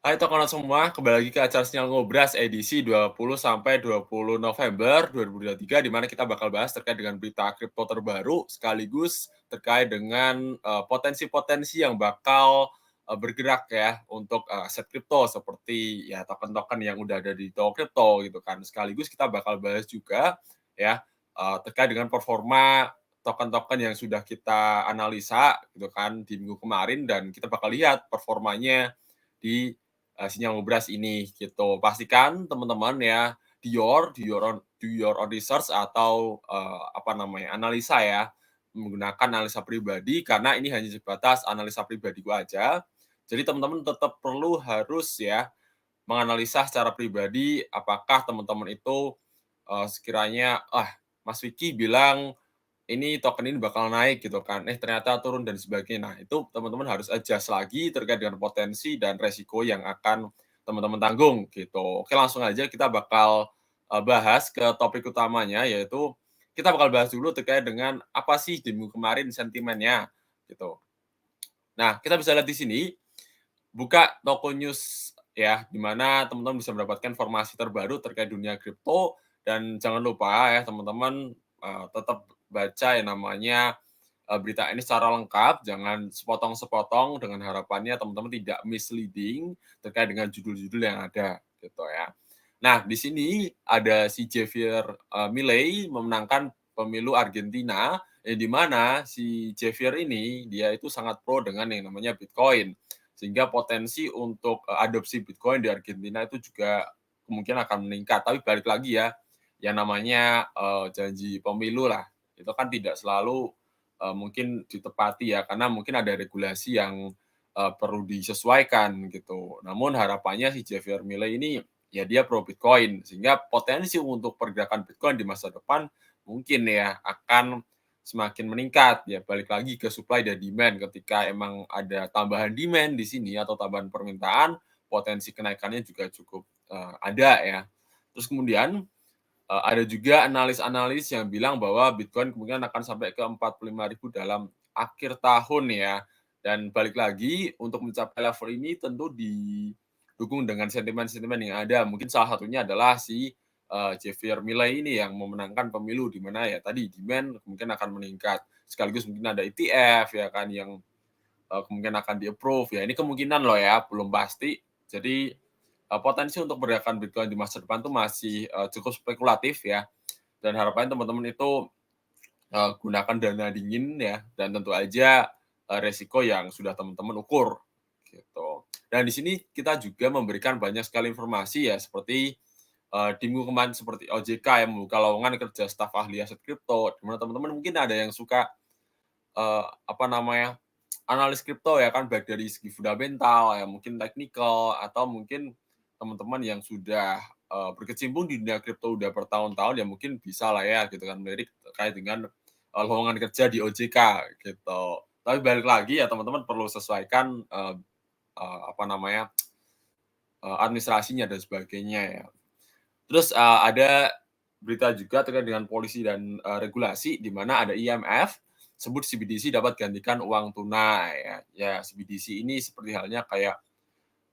Hai teman-teman semua, kembali lagi ke acara Sinyal Ngobras edisi 20 sampai 20 November 2023 di mana kita bakal bahas terkait dengan berita kripto terbaru sekaligus terkait dengan potensi-potensi yang bakal bergerak ya untuk aset kripto seperti ya token-token yang udah ada di toko kripto gitu kan. Sekaligus kita bakal bahas juga ya terkait dengan performa token-token yang sudah kita analisa gitu kan di minggu kemarin dan kita bakal lihat performanya di Sinyal Ngobras ini gitu. Pastikan teman-teman ya do your own research atau apa namanya analisa ya menggunakan analisa pribadi karena ini hanya sebatas analisa pribadiku aja. Jadi teman-teman tetap perlu harus ya menganalisa secara pribadi apakah teman-teman itu sekiranya Mas Vicky bilang ini token ini bakal naik gitu kan, ternyata turun dan sebagainya. Nah, itu teman-teman harus adjust lagi terkait dengan potensi dan resiko yang akan teman-teman tanggung gitu. Oke, langsung aja kita bakal bahas ke topik utamanya, yaitu kita bakal bahas dulu terkait dengan apa sih di minggu kemarin sentimennya gitu. Nah, kita bisa lihat di sini, buka toko news ya, di mana teman-teman bisa mendapatkan informasi terbaru terkait dunia kripto dan jangan lupa ya teman-teman tetap baca yang namanya berita ini secara lengkap, jangan sepotong-sepotong dengan harapannya teman-teman tidak misleading terkait dengan judul-judul yang ada gitu ya. Nah, di sini ada si Javier Milei memenangkan pemilu Argentina, yang di mana si Javier ini dia itu sangat pro dengan yang namanya Bitcoin. Sehingga potensi untuk adopsi Bitcoin di Argentina itu juga kemungkinan akan meningkat. Tapi balik lagi ya, yang namanya janji pemilu lah, itu kan tidak selalu mungkin ditepati ya, karena mungkin ada regulasi yang perlu disesuaikan gitu. Namun harapannya si Javier Milei ini ya dia pro Bitcoin, sehingga potensi untuk pergerakan Bitcoin di masa depan mungkin ya akan semakin meningkat. Ya balik lagi ke supply dan demand, ketika emang ada tambahan demand di sini atau tambahan permintaan, potensi kenaikannya juga cukup ada ya. Terus kemudian ada juga analis-analis yang bilang bahwa Bitcoin kemungkinan akan sampai ke 45.000 dalam akhir tahun ya. Dan balik lagi untuk mencapai level ini tentu didukung dengan sentimen-sentimen yang ada. Mungkin salah satunya adalah si Javier Milei ini yang memenangkan pemilu di mana ya tadi demand mungkin akan meningkat. Sekaligus mungkin ada ETF ya kan yang kemungkinan akan di-approve ya. Ini kemungkinan loh ya, belum pasti. Jadi potensi untuk pergerakan Bitcoin di masa depan tuh masih cukup spekulatif ya. Dan harapannya teman-teman itu gunakan dana dingin ya, dan tentu aja resiko yang sudah teman-teman ukur gitu. Dan di sini kita juga memberikan banyak sekali informasi ya, seperti di minggu kemarin seperti OJK yang membuka lowongan kerja staf ahli aset kripto, di mana teman-teman mungkin ada yang suka apa namanya analis kripto ya kan, baik dari segi fundamental ya, mungkin teknikal atau mungkin teman-teman yang sudah berkecimpung di dunia kripto udah bertahun-tahun ya mungkin bisa lah ya gitu kan melirik terkait dengan lowongan kerja di OJK gitu. Tapi balik lagi ya teman-teman perlu sesuaikan apa namanya administrasinya dan sebagainya ya. Terus ada berita juga terkait dengan polisi dan regulasi di mana ada IMF sebut CBDC dapat gantikan uang tunai ya. Ya CBDC ini seperti halnya kayak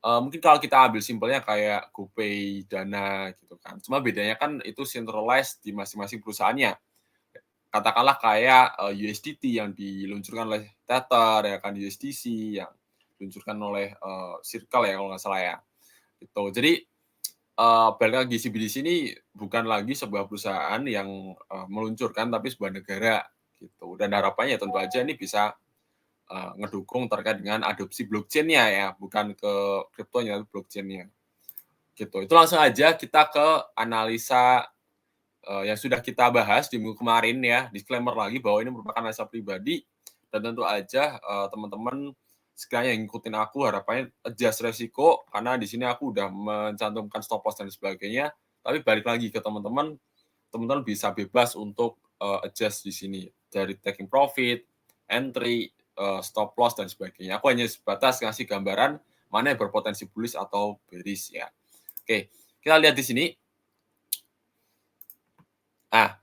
mungkin kalau kita ambil simpelnya kayak GoPay, Dana gitu kan. Cuma bedanya kan itu centralized di masing-masing perusahaannya. Katakanlah kayak USDT yang diluncurkan oleh Tether ya kan, USDC yang diluncurkan oleh Circle ya kalau nggak salah ya. Gitu. Jadi balik lagi CBDC ini bukan lagi sebuah perusahaan yang meluncurkan tapi sebuah negara gitu. Dan harapannya tentu aja ini bisa ngedukung terkait dengan adopsi blockchain-nya ya, bukan ke kriptonya tapi blockchain-nya. Gitu. Itu langsung aja kita ke analisa yang sudah kita bahas di minggu kemarin ya. Disclaimer lagi bahwa ini merupakan analisa pribadi dan tentu aja teman-teman sekalian yang ngikutin aku harapannya adjust resiko karena di sini aku udah mencantumkan stop loss dan sebagainya. Tapi balik lagi ke teman-teman, teman-teman bisa bebas untuk adjust di sini dari taking profit, entry, stop loss dan sebagainya. Aku hanya sebatas ngasih gambaran mana yang berpotensi bullish atau bearish ya. Oke, kita lihat di sini. Nah,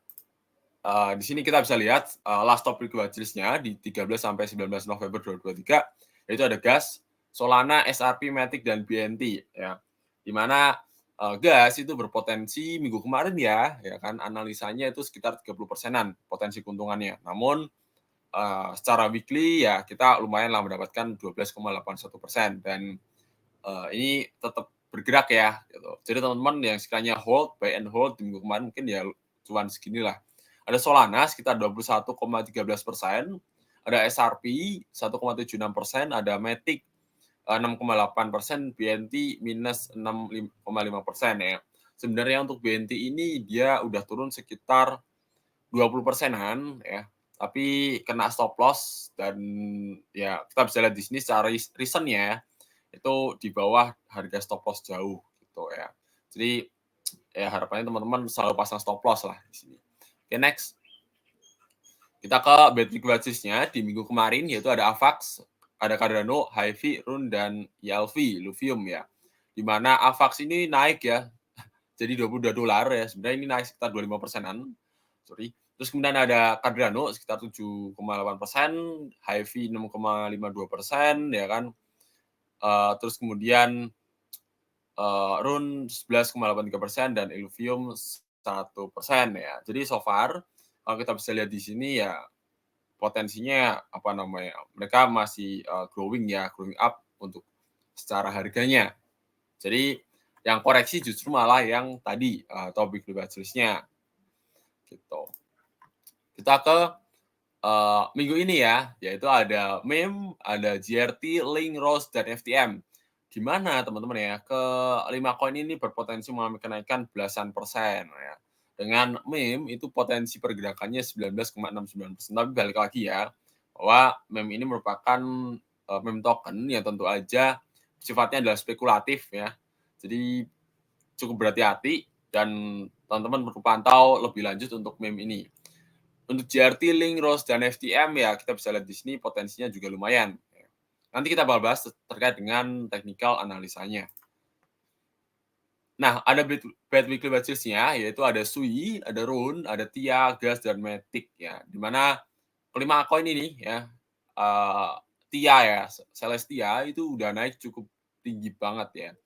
Di sini kita bisa lihat, last top liquid watch list-nya di 13 sampai 19 November 2023, yaitu ada gas, Solana, SRP, Matic, dan BNT ya. Di mana, gas itu berpotensi minggu kemarin ya kan, analisanya itu sekitar 30%-an potensi keuntungannya. Namun, secara weekly ya kita lumayanlah mendapatkan 12,81% dan, ini tetap bergerak ya gitu. Jadi teman-teman yang sekiranya hold, buy and hold di minggu kemarin mungkin ya cuman seginilah. Ada Solana sekitar 21,13%, ada SRP 1,76%, ada Matic 6,8%, BNT minus 6,5% ya. Sebenarnya untuk BNT ini dia udah turun sekitar 20%-an ya, tapi kena stop loss dan ya kita bisa lihat di sini secara recent-nya ya, itu di bawah harga stop loss jauh gitu ya. Jadi ya harapannya teman-teman selalu pasang stop loss lah di sini. Oke, next. Kita ke battery basisnya di minggu kemarin yaitu ada AVAX, ada Cardano, HIVE, Rune, dan YLV, Luvium ya. Di mana AVAX ini naik ya, jadi $22 ya. Sebenarnya ini naik sekitar 25%-an. Sorry. Terus kemudian ada Cardano sekitar 7,8%, HIVE 6,52% ya kan. Terus kemudian Rune 11,83% dan Illuvium 1% ya. Jadi so far kalau kita bisa lihat di sini ya potensinya apa namanya, mereka masih growing ya, growing up untuk secara harganya. Jadi yang koreksi justru malah yang tadi topik list-nya gitu. Kita ke minggu ini ya, yaitu ada MEME, ada GRT, Link, Rose, dan FTM. Di mana teman-teman ya, kelima koin ini berpotensi mengalami kenaikan belasan persen ya. Dengan MEME itu potensi pergerakannya 19,69%. Tapi balik lagi ya, bahwa MEME ini merupakan MEME token yang tentu aja sifatnya adalah spekulatif ya. Jadi cukup berhati-hati dan teman-teman perlu pantau lebih lanjut untuk MEME ini. Untuk JRT, Link, Rose, dan FTM ya kita bisa lihat di sini potensinya juga lumayan. Nanti kita bahas terkait dengan technical analisanya. Nah, ada bad weekly batches-nya, yaitu ada Sui, ada Rune, ada Tia, Gas, dan Matic ya. Dimana kelima koin ini ya, Tia ya, Celestia itu udah naik cukup tinggi banget ya.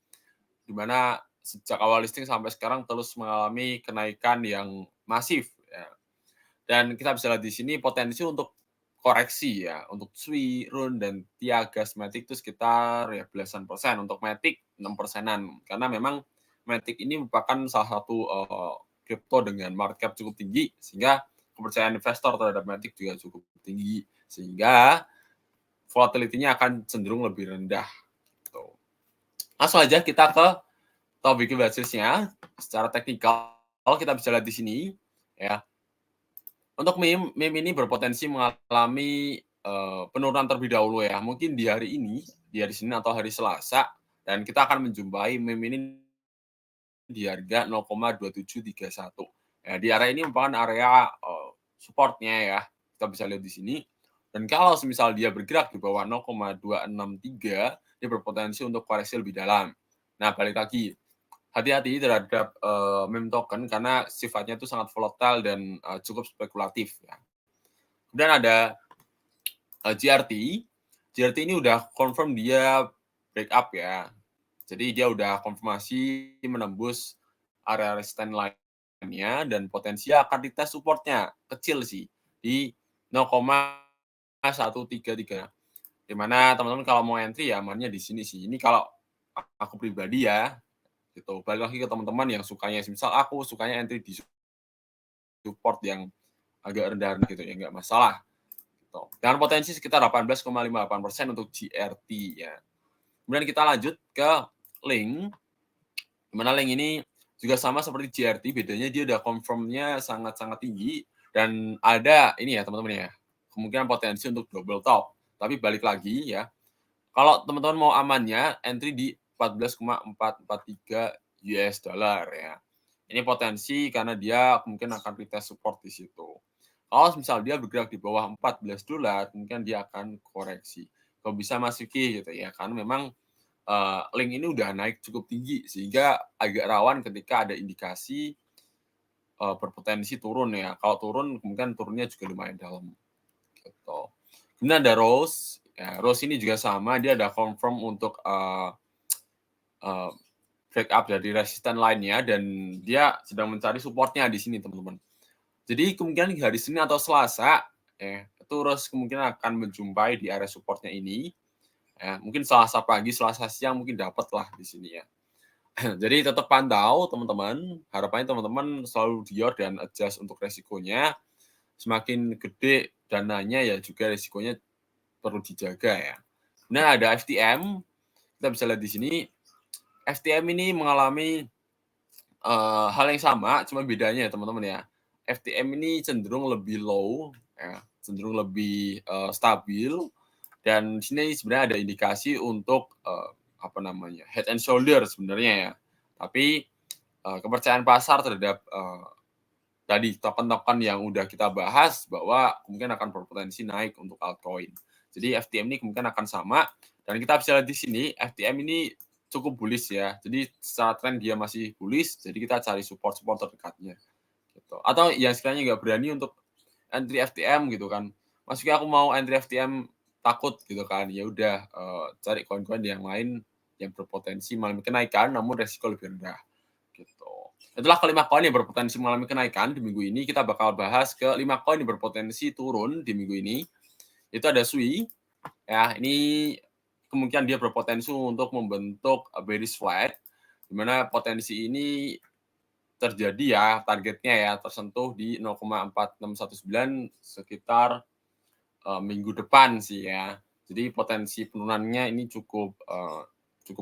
Dimana sejak awal listing sampai sekarang terus mengalami kenaikan yang masif ya. Dan kita bisa lihat di sini potensi untuk koreksi ya, untuk Sui, Rune, dan Tiagas Matic itu sekitar ya belasan persen. Untuk Matic 6%-an. Karena memang Matic ini merupakan salah satu kripto dengan market cap cukup tinggi, sehingga kepercayaan investor terhadap Matic juga cukup tinggi. Sehingga volatility-nya akan cenderung lebih rendah. Gitu. Langsung aja kita ke topik basisnya. Secara teknikal, kita bisa lihat di sini. Ya, untuk meme ini berpotensi mengalami penurunan terlebih dahulu ya. Mungkin di hari ini, di hari Senin atau hari Selasa, dan kita akan menjumpai meme ini di harga 0,2731. Ya, di area ini merupakan area supportnya ya. Kita bisa lihat di sini. Dan kalau semisal dia bergerak di bawah 0,263, dia berpotensi untuk koreksi lebih dalam. Nah, balik lagi, hati-hati terhadap meme token karena sifatnya itu sangat volatile dan cukup spekulatif ya. Kemudian ada GRT. GRT ini udah confirm dia break up ya. Jadi dia udah konfirmasi menembus area resistance line-nya dan potensi akan dites supportnya. Kecil sih di 0,133. Di mana teman-teman kalau mau entry ya amannya di sini sih. Ini kalau aku pribadi ya gitu. Balik lagi ke teman-teman yang sukanya, misal aku sukanya entry di support yang agak rendah gitu ya, nggak masalah. Gitu. Dengan potensi sekitar 18,58% untuk GRT ya. Kemudian kita lanjut ke Link. Dimana Link ini juga sama seperti GRT, bedanya dia udah confirm-nya sangat-sangat tinggi dan ada ini ya teman-teman ya, kemungkinan potensi untuk double top. Tapi balik lagi ya, kalau teman-teman mau amannya, entry di 14,443 US dollar ya. Ini potensi karena dia mungkin akan retest support di situ. Kalau misal dia bergerak di bawah 14 dolar, mungkin dia akan koreksi. Kalau bisa masuki gitu ya, karena memang Link ini udah naik cukup tinggi sehingga agak rawan ketika ada indikasi berpotensi turun ya. Kalau turun kemungkinan turunnya juga lumayan dalam gitu. Kemudian ada Rose, ya Rose ini juga sama, dia ada confirm untuk breakup dari resisten lainnya dan dia sedang mencari supportnya di sini teman-teman. Jadi kemungkinan hari Senin atau Selasa itu Rose kemungkinan akan menjumpai di area supportnya ini. Ya, mungkin Selasa pagi, Selasa siang mungkin dapat lah di sini ya. Jadi tetap pantau teman-teman. Harapannya teman-teman selalu dior dan adjust untuk resikonya. Semakin gede dananya ya juga resikonya perlu dijaga ya. Nah ada FTM, kita bisa lihat di sini. FTM ini mengalami hal yang sama, cuma bedanya ya teman-teman ya. FTM ini cenderung lebih low, ya, cenderung lebih stabil. Dan di sini sebenarnya ada indikasi untuk head and shoulder sebenarnya ya. Tapi kepercayaan pasar terhadap tadi token-token yang udah kita bahas bahwa kemungkinan akan berpotensi naik untuk altcoin. Jadi FTM ini kemungkinan akan sama dan kita bisa lihat di sini FTM ini cukup bullish ya. Jadi secara tren dia masih bullish, jadi kita cari support terdekatnya. Gitu. Atau yang sekiranya nggak berani untuk entry FTM gitu kan. Maksudnya aku mau entry FTM takut gitu kan. Ya udah cari koin-koin yang lain yang berpotensi mengalami kenaikan namun resiko lebih rendah. Gitu. Itulah kelima koin yang berpotensi mengalami kenaikan di minggu ini. Kita bakal bahas ke 5 koin yang berpotensi turun di minggu ini. Itu ada SUI. Ya, ini kemungkinan dia berpotensi untuk membentuk bearish flag, di mana potensi ini terjadi ya, targetnya ya tersentuh di 0,4619 sekitar minggu depan sih ya. Jadi potensi penurunannya ini cukup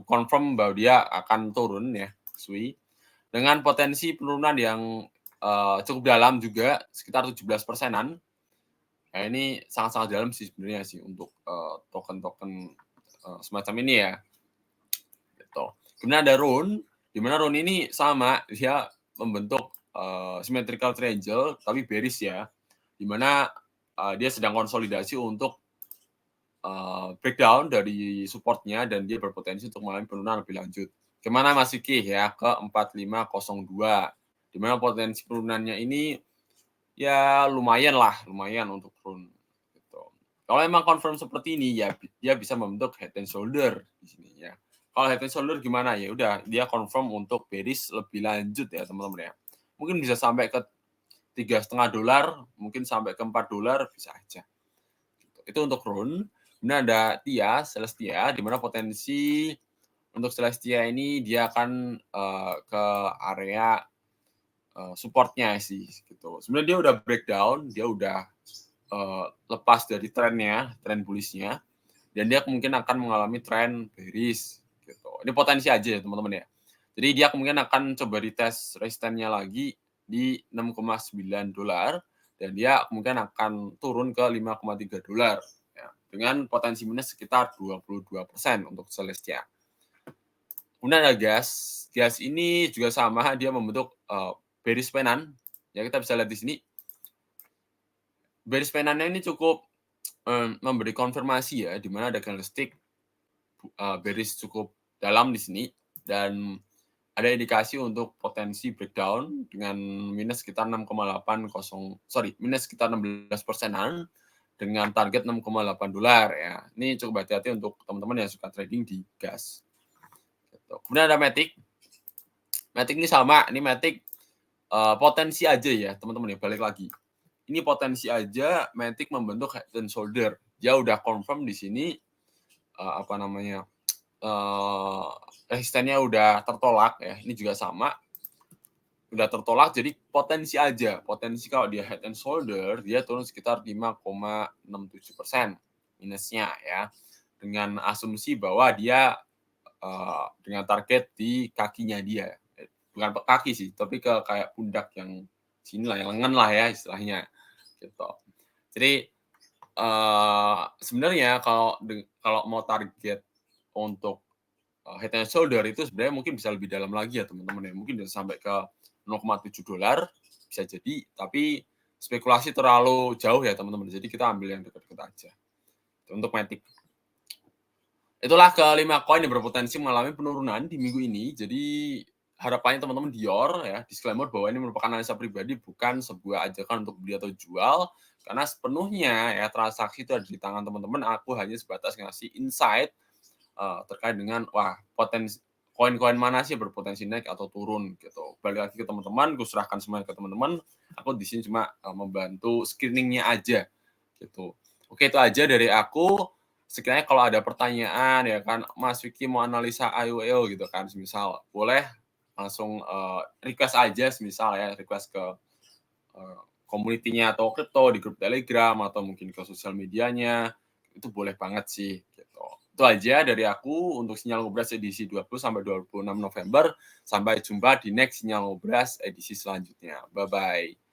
confirm bahwa dia akan turun ya, SUI. Dengan potensi penurunan yang cukup dalam juga, sekitar 17%-an. Ya, ini sangat-sangat dalam sih sebenarnya sih untuk token-token semacam ini ya. Gitu. Kemudian ada Rune, di mana Rune ini sama, dia membentuk symmetrical triangle, tapi bearish ya. Di mana dia sedang konsolidasi untuk breakdown dari supportnya dan dia berpotensi untuk mengalami penurunan lebih lanjut. Kemana Mas Vicky ya? Ke 4502. Di mana potensi penurunannya ini ya lumayan untuk turun. Gitu. Kalau memang confirm seperti ini ya dia bisa membentuk head and shoulder di sini ya. Kalau head and shoulder gimana ya? Udah dia confirm untuk bearish lebih lanjut ya teman-teman ya. Mungkin bisa sampai ke $3,5, mungkin sampai ke $4 bisa aja. Itu untuk Rune. Kemudian ada TIA, Celestia, di mana potensi untuk Celestia ini dia akan ke area supportnya sih gitu. Sebenarnya dia udah breakdown, dia udah lepas dari trennya, tren bullishnya, dan dia mungkin akan mengalami tren bearish gitu. Ini potensi aja ya teman-teman ya. Jadi dia kemungkinan akan coba dites resistennya lagi di $6,9 dan dia kemungkinan akan turun ke $5,3 ya, dengan potensi minus sekitar 22% untuk Celestia. Kemudian ada gas. Gas ini juga sama, dia membentuk bearish pennant. Ya kita bisa lihat di sini. Bearish pennantnya ini cukup memberi konfirmasi ya, di mana ada candlestick bearish cukup dalam di sini dan ada indikasi untuk potensi breakdown dengan minus sekitar 16%-an dengan target $6,8 ya. Ini cukup hati-hati untuk teman-teman yang suka trading di gas. Kemudian ada Matic. Matic ini sama, ini Matic potensi aja ya teman-teman ya, balik lagi. Ini potensi aja Matic membentuk head and shoulder. Dia udah confirm di sini resistennya udah tertolak ya. Ini juga sama. Udah tertolak jadi potensi aja. Potensi kalau dia head and shoulder dia turun sekitar 5,67% minusnya ya. Dengan asumsi bahwa dia dengan target di kakinya dia. Bukan kaki sih, tapi ke kayak pundak yang sini lah, yang lengan lah ya istilahnya. Gitu. Jadi sebenarnya kalau mau target untuk head and shoulder itu sebenarnya mungkin bisa lebih dalam lagi ya teman-teman ya. Mungkin bisa sampai ke $0,7 bisa jadi, tapi spekulasi terlalu jauh ya teman-teman. Jadi kita ambil yang dekat-dekat aja. Untuk Matic. Itulah kelima koin yang berpotensi mengalami penurunan di minggu ini. Jadi harapannya teman-teman Dior ya, disclaimer bahwa ini merupakan analisa pribadi, bukan sebuah ajakan untuk beli atau jual, karena sepenuhnya ya transaksi itu ada di tangan teman-teman. Aku hanya sebatas ngasih insight terkait dengan koin-koin mana sih berpotensi naik atau turun gitu. Balik lagi ke teman-teman, gue serahkan semuanya ke teman-teman. Aku di sini cuma membantu screening-nya aja gitu. Oke, itu aja dari aku. Sekiranya kalau ada pertanyaan ya kan, Mas Vicky mau analisa IUEO gitu kan, misal boleh langsung request aja, misal ya request ke community-nya atau kripto di grup Telegram atau mungkin ke sosial medianya, itu boleh banget sih gitu. Itu aja dari aku untuk Sinyal Ngobras edisi 20 sampai 26 November. Sampai jumpa di next Sinyal Ngobras edisi selanjutnya. Bye-bye.